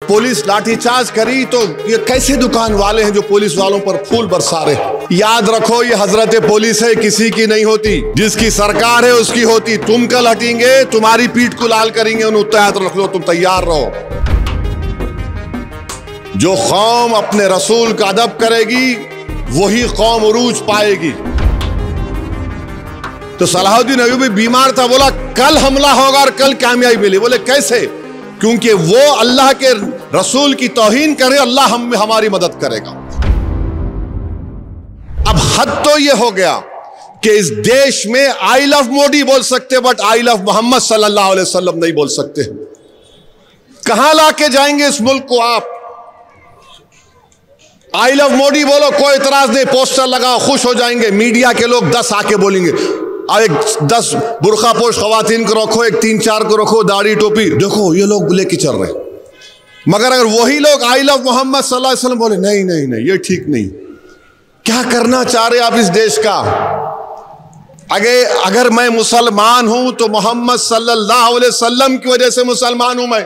Police lathi charge करी तो ये कैसे दुकान वाले हैं जो पुलिस वालों पर फूल बरसा रहे। याद रखो ये हजरत पुलिस है, किसी की नहीं होती, जिसकी सरकार है उसकी होती। तुम कल हटेंगे, तुम्हारी पीठ को लाल करेंगे, उन्हें तैयार रख लो, तुम तैयार रहो। जो कौम अपने रसूल का अदब करेगी वही कौम उरूज पाएगी। तो सलाहुद्दीन अय्यूबी बीमार था, बोला कल हमला होगा और कल कामयाबी मिली। बोले कैसे? क्योंकि वो अल्लाह के रसूल की तौहीन करे, अल्लाह हमारी मदद करेगा। अब हद तो ये हो गया कि इस देश में आई लव मोदी बोल सकते बट आई लव मोहम्मद सल्लल्लाहु अलैहि वसल्लम नहीं बोल सकते। कहां लाके जाएंगे इस मुल्क को आप? आई लव मोदी बोलो, कोई इतराज नहीं, पोस्टर लगाओ, खुश हो जाएंगे। मीडिया के लोग 10 आके बोलेंगे, अब एक 10 बुरखा पोश खवातीन को रखो, एक 3-4 को रखो, दाढ़ी टोपी, देखो ये लोग लेके चल रहे हैं। मगर अगर वही लोग आई लव मोहम्मद सल्लल्लाहु अलैहि वसल्लम बोले नहीं नहीं नहीं ये ठीक नहीं। क्या करना चाह रहे आप इस देश का? अगर मैं मुसलमान हूं तो मोहम्मद सल्लल्लाहु अलैहि वसल्लम की वजह से मुसलमान हूं मैं,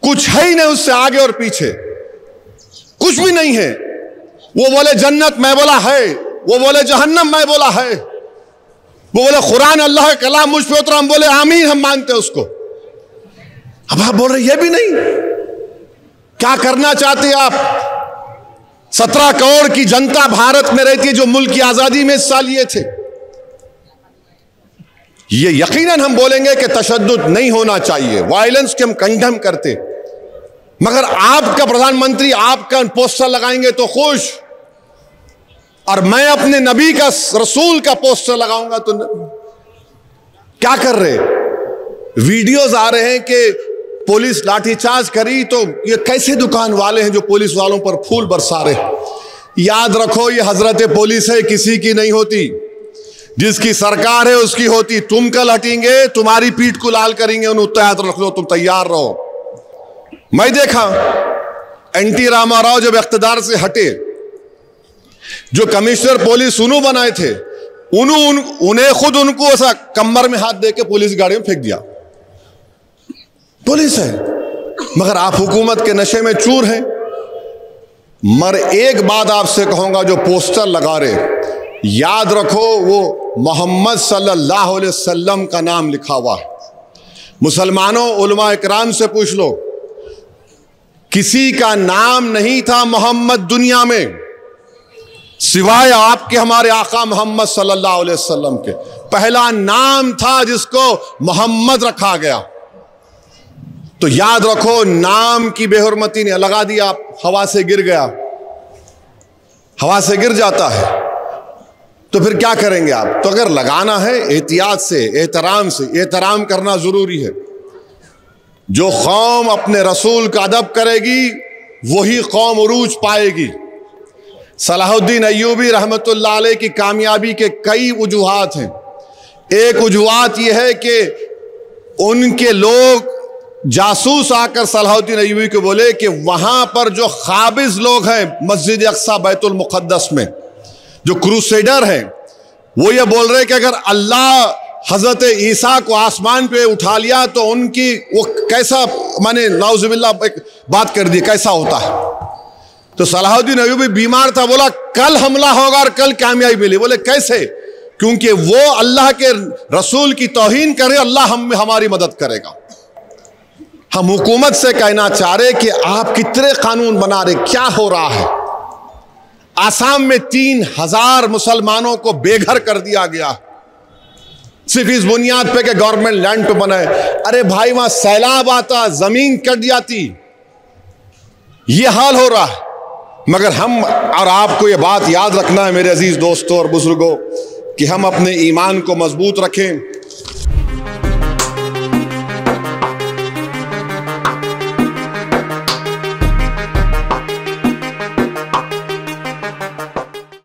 कुछ है ही नहीं उससे आगे और पीछे, कुछ भी नहीं है। वो बोले जन्नत, मैं बोला है। वो बोले जहन्नम, मैं बोला है। वो बोले कुरान अल्लाह का कलाम मुझ पे उतरा, हम बोले आमीन, हम मानते हैं उसको। अब आप बोल रहे ये भी नहीं। क्या करना चाहते आप? 17 करोड़ की जनता भारत में रहती है जो मुल्क की आजादी में हिस्सा लिए थे। ये यकीनन हम बोलेंगे कि तशद्दुद नहीं होना चाहिए, वायलेंस के हम कंडेम करते। मगर आपका प्रधानमंत्री आपका पोस्टर लगाएंगे तो खुश, और मैं अपने नबी का रसूल का पोस्टर लगाऊंगा तो क्या कर रहे? वीडियोस आ रहे हैं कि पुलिस लाठीचार्ज करी तो ये कैसे दुकान वाले हैं जो पुलिस वालों पर फूल बरसा रहे। याद रखो ये हजरत पुलिस है, किसी की नहीं होती, जिसकी सरकार है उसकी होती। तुम कल हटेंगे, तुम्हारी पीठ को लाल करेंगे, उन्हें तैयार रख लो, तुम तैयार रहो। मैं देखा एनटी रामाराव जब इख्तिदार से हटे, जो कमिश्नर पुलिस उन्होंने बनाए थे, उन्हें खुद उनको ऐसा कमर में हाथ देके पुलिस गाड़ी में फेंक दिया। पुलिस है, मगर आप हुकूमत के नशे में चूर हैं। मगर एक बात आपसे कहूंगा, जो पोस्टर लगा रहे, याद रखो वो मोहम्मद सल्लल्लाहु अलैहि वसल्लम का नाम लिखा हुआ है। मुसलमानों, उलमा इकराम से पूछ लो, किसी का नाम नहीं था मोहम्मद दुनिया में सिवाय आपके, हमारे आका मोहम्मद सल्लल्लाहु अलैहि वसल्लम के। पहला नाम था जिसको मोहम्मद रखा गया। तो याद रखो, नाम की बेहुरमती ने लगा दिया, हवा से गिर गया, हवा से गिर जाता है तो फिर क्या करेंगे आप? तो अगर लगाना है एहतियात से, एहतराम से, एहतराम करना जरूरी है। जो कौम अपने रसूल का अदब करेगी वही कौम उरूज पाएगी। सलाहुद्दीन अय्यूबी रहमतुल्लाह अलैह की कामयाबी के कई वजूहात हैं। एक वजूहात यह है कि उनके लोग जासूस आकर सलाहुद्दीन अय्यूबी को बोले कि वहां पर जो खाबिज लोग हैं मस्जिद अक्सा बैतुल मुक़द्दस में, जो क्रूसेडर हैं, वो ये बोल रहे कि अगर अल्लाह हजरत ईसा को आसमान पे उठा लिया तो उनकी वो कैसा, माने नाउज़ुबिल्लाह एक बात कर दी, कैसा होता है। तो सलाहुद्दीन अय्यूबी बीमार था, बोला कल हमला होगा और कल कामयाबी मिली। बोले कैसे? क्योंकि वो अल्लाह के रसूल की तौहीन करे, अल्लाह हमारी मदद करेगा। हम हुकूमत से कहना चाह रहे कि आप कितने कानून बना रहे, क्या हो रहा है? आसाम में 3000 मुसलमानों को बेघर कर दिया गया सिर्फ इस बुनियाद पे कि गवर्नमेंट लैंड पे बनाए। अरे भाई, वहां सैलाब आता, जमीन कट जाती, ये हाल हो रहा है। मगर हम और आपको ये बात याद रखना है मेरे अजीज दोस्तों और बुजुर्गों, कि हम अपने ईमान को मजबूत रखें,